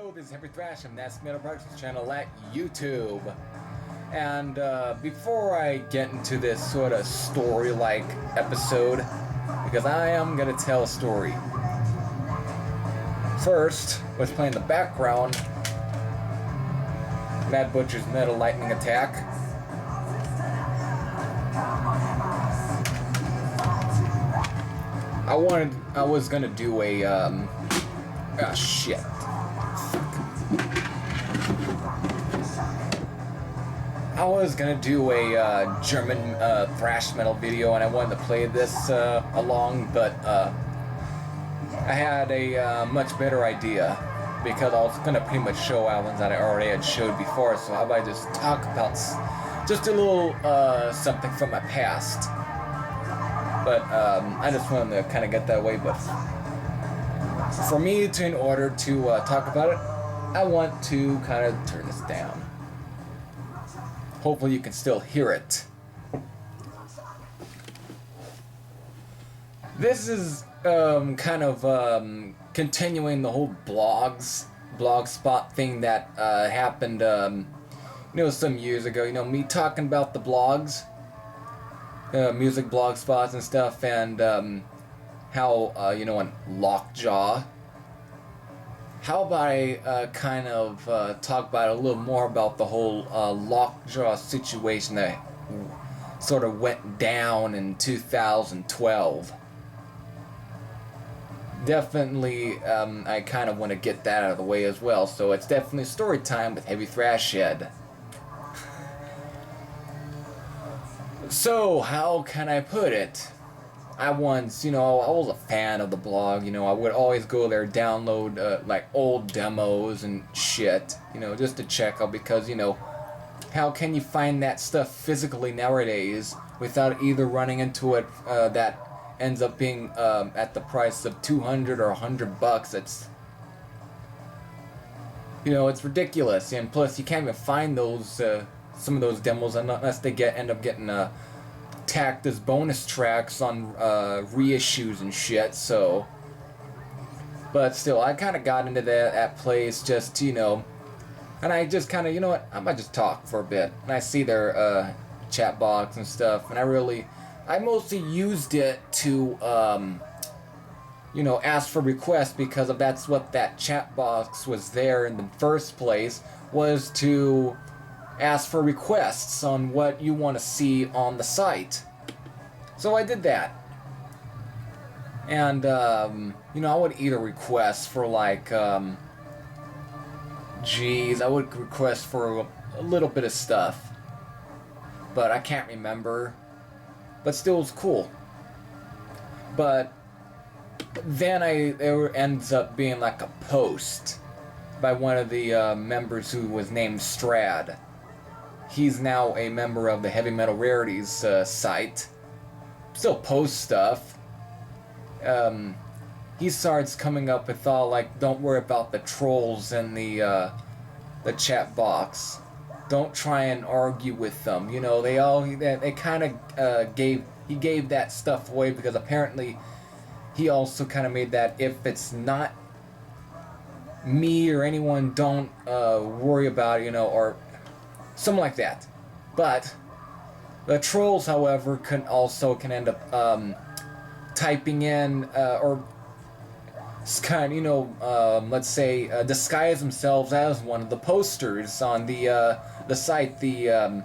Hello, this is Yappy from That's Metal Productions channel at YouTube. And before I get into this sort of story-like episode, because I am going to tell a story. First, what's playing in the background, Mad Butcher's Metal Lightning Attack. I was gonna do a, shit. I was gonna do a German thrash metal video, and I wanted to play this along, but I had a much better idea, because I was gonna pretty much show albums that I already had showed before. So how about I just talk about just a little something from my past. But I just wanted to kind of get that away. But for me to, in order to talk about it, I want to kind of turn this down. Hopefully you can still hear it. This is kind of continuing the whole blogspot thing that happened, some years ago. Me talking about the blogs. Music blog spots and stuff, and how on Lockjaw. How about I kind of talk about a little more about the whole Lockjaw situation that sort of went down in 2012. Definitely, I kind of want to get that out of the way as well. So it's definitely story time with Heavy Thrash Head. So, how can I put it? I once, I was a fan of the blog, I would always go there, download, like, old demos and shit, just to check out, because, how can you find that stuff physically nowadays without either running into it, that ends up being, at the price of $200 or $100? It's ridiculous, and plus, you can't even find those, some of those demos unless they end up getting tacked as bonus tracks on reissues and shit. So, but still, I kind of got into that place just and I just kind of, I might just talk for a bit. And I see their chat box and stuff, and I mostly used it to ask for requests, because that's what that chat box was there in the first place, was to ask for requests on what you want to see on the site. So I did that. And, I would either request for, like, I would request for a little bit of stuff. But I can't remember. But still, it was cool. But then there ends up being, like, a post by one of the members who was named Strad. He's now a member of the Heavy Metal Rarities site. Still posts stuff. He starts coming up with all like, don't worry about the trolls in the chat box. Don't try and argue with them. They kind of he gave that stuff away, because apparently he also kind of made that if it's not me or anyone, don't worry about it, or something like that. But the trolls, however, can end up typing in or kind of, let's say, disguise themselves as one of the posters on the site, the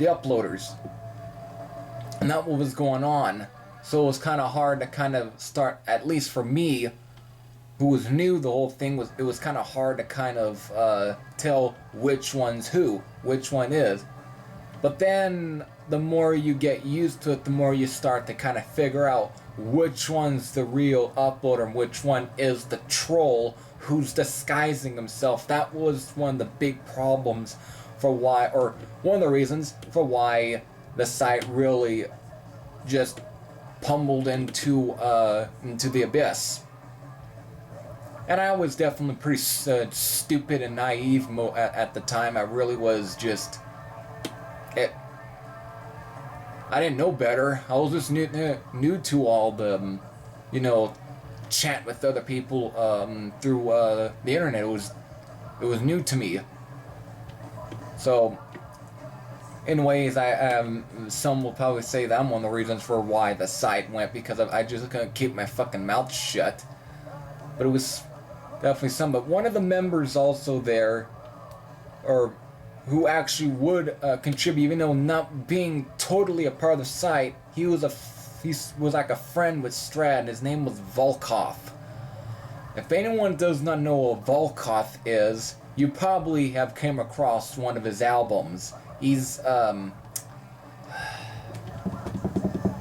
uploaders, and that's what was going on. So it was kind of hard to kind of start, at least for me, who was new. The whole thing it was kind of hard to kind of tell which one's who, which one is. But then the more you get used to it, the more you start to kind of figure out which one's the real uploader and which one is the troll who's disguising himself. That was one of the big problems for why, or one of the reasons for why the site really just pummeled into the abyss. And I was definitely pretty stupid and naive at the time. I really was just... I didn't know better. I was just new to all the, chat with other people through the internet. It was It was new to me. So, in ways, some will probably say that I'm one of the reasons for why the site went, because I just couldn't keep my fucking mouth shut. But it was definitely some. But one of the members also there, or who actually would contribute, even though not being totally a part of the site, he was like a friend with Strad, and his name was Volkov. If anyone does not know what Volkov is, you probably have came across one of his albums. He's, oh,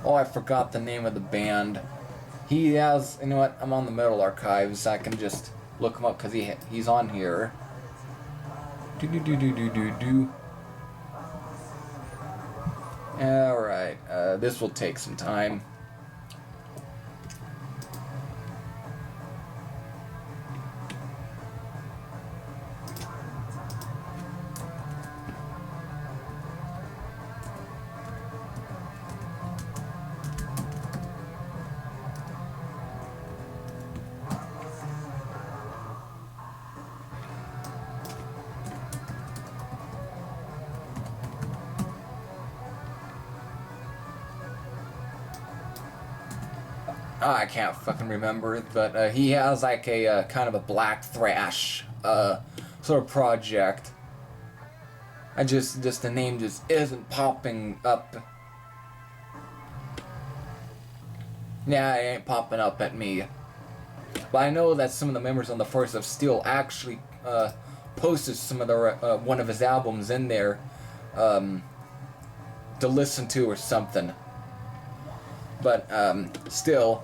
I forgot the name of the band. He has, you know what, I'm on the Metal Archives, I can just look him up, because he's on here. Alright, this will take some time. I can't fucking remember it, but he has like a kind of a black thrash sort of project. Just the name just isn't popping up. Yeah, it ain't popping up at me. But I know that some of the members on the Force of Steel actually posted some of the one of his albums in there to listen to or something. But still,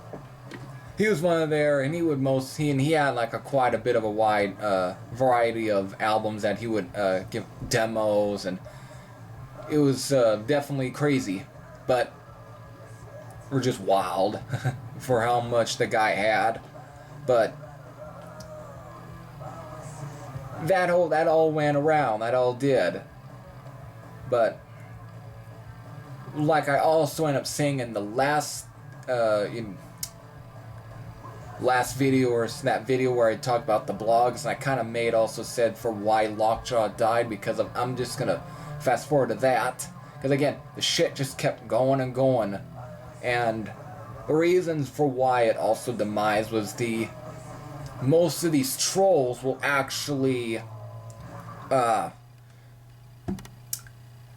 he was one of there, and he had like quite a bit of a wide variety of albums that he would give demos, and it was definitely crazy, but or just wild for how much the guy had. But that all went around, that all did. But like I also ended up saying in the last video, or that video where I talked about the blogs, and I kind of also said for why Lockjaw died, because I'm just gonna fast forward to that, because again, the shit just kept going and going, and the reasons for why it also demised was most of these trolls will actually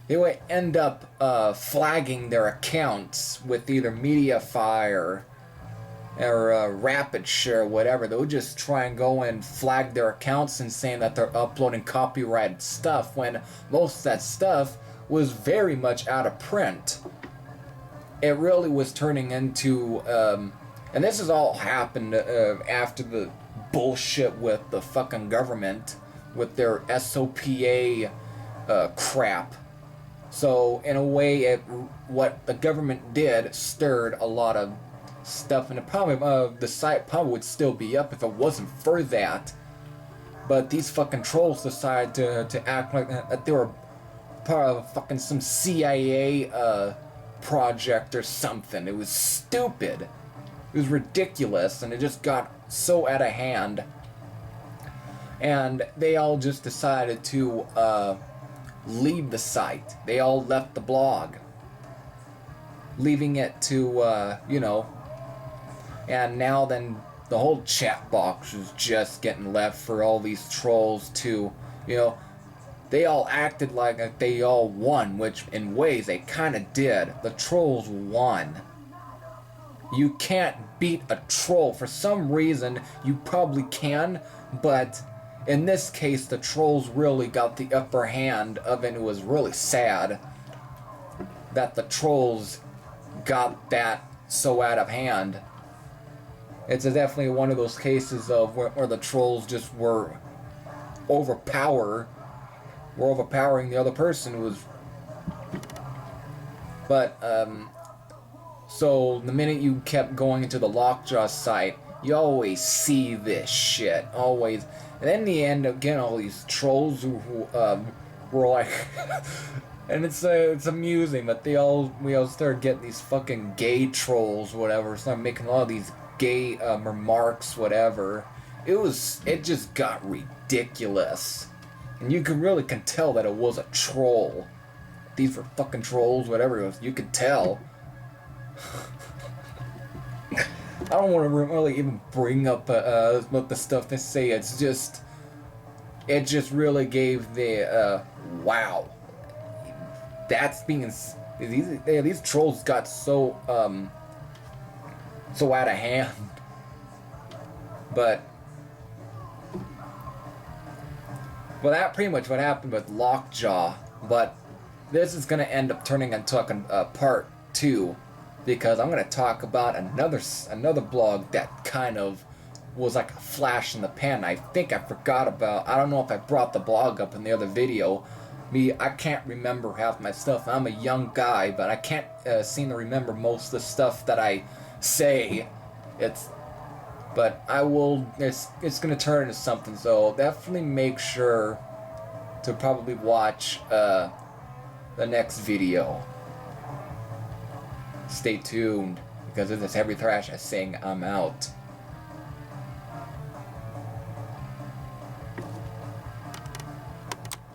they would end up flagging their accounts with either MediaFire or Rapid Share, whatever. They would just try and go and flag their accounts and saying that they're uploading copyrighted stuff, when most of that stuff was very much out of print. It really was turning into, and this has all happened after the bullshit with the fucking government with their SOPA crap. So in a way, what the government did stirred a lot of stuff, and it probably the site probably would still be up if it wasn't for that. But these fucking trolls decided to act like that they were part of fucking some CIA project or something. It was stupid. It was ridiculous, and it just got so out of hand. And they all just decided to leave the site. They all left the blog, leaving it to, and now then the whole chat box is just getting left for all these trolls to, they all acted like they all won, which in ways they kind of did. The trolls won. You can't beat a troll. For some reason, you probably can, but in this case, the trolls really got the upper hand of it, and it was really sad that the trolls got that so out of hand. It's definitely one of those cases of where the trolls just were overpowering the other person. So the minute you kept going into the Lockjaw site, you always see this shit, always. And then in the end, again, all these trolls who were like, and it's amusing, but we all started getting these fucking gay trolls, whatever, started making all these gay remarks, whatever, it just got ridiculous. And you can tell that it was a troll. These were fucking trolls, whatever it was. You could tell. I don't want to really even bring up what the stuff they say. It just really gave the wow. That's being these trolls got so out of hand. But well, that pretty much what happened with Lockjaw. But this is gonna end up turning into a part 2, because I'm gonna talk about another blog that kind of was like a flash in the pan. I think I forgot about. I don't know if I brought the blog up in the other video. I can't remember half my stuff. I'm a young guy, but I can't seem to remember most of the stuff that I say. But I will. It's gonna turn into something. So definitely make sure to probably watch the next video. Stay tuned, because this is Heavy Thrash saying I'm out.